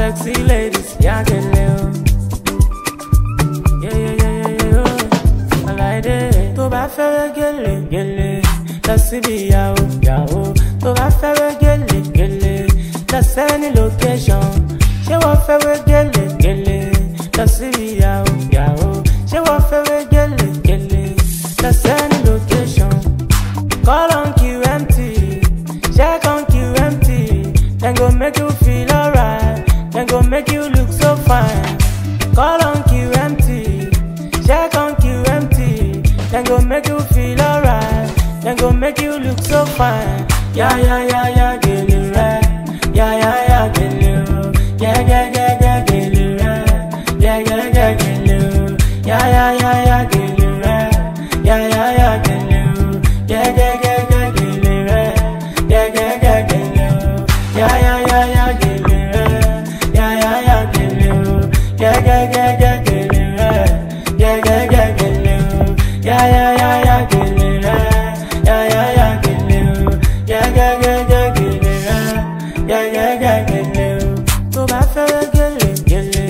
sexy ladies, yeah, get little. I like it. To ba fere gele, gele. Let's see the yao, yao. To ba fere gele, gele. Let's send the location. She wa fere gele, gele. Let's see the yao, yao. She wa fere gele, gele. Let's send the location. Call on QMT, check on QMT. Then go make you feel alright. Then go make you look so fine. Call on QMT, check on QMT. Then go make you feel alright. Then go make you look so fine. Yeah, yeah, yeah, yeah, get it right. Yeah, yeah, yeah, get it right. Yeah, yeah, yeah, yeah, get it right. Yeah, yeah, yeah, get it right. Yeah, yeah, yeah, yeah, get it right. Yeah, yeah, yeah, get it right. Yeah, yeah, yeah, yeah, get it right. Yeah, yeah, yeah, get it right. Yeah, yeah, yeah, yeah, get it right. Yeah, yeah, yeah, get it right. Yeah, yeah, yeah, yeah, get it right. Yeah, yeah, yeah, get it right. Yeah, yeah, yeah, yeah, get it right. Yeah, yeah, yeah, get it right. Yeah, yeah, yeah, yeah, get it right. Yeah, yeah, yeah, get it right. To ba fere gele, gele.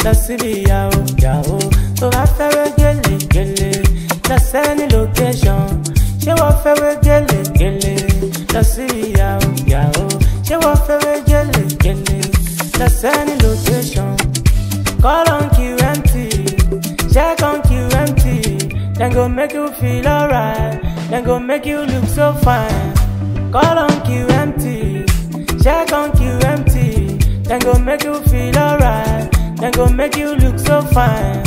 Let's see the yao, yao. To ba fere gele, gele. Let's send the location. She wa fere gele, gele. Let's see the yao, yao. She wa fere gele, gele. Let's send the location. Call on QMT, check on QMT. Then go make you feel alright. Then go make you look so fine. Call on QMT, check on QMT. Then go make you feel alright. Then go make you look so fine.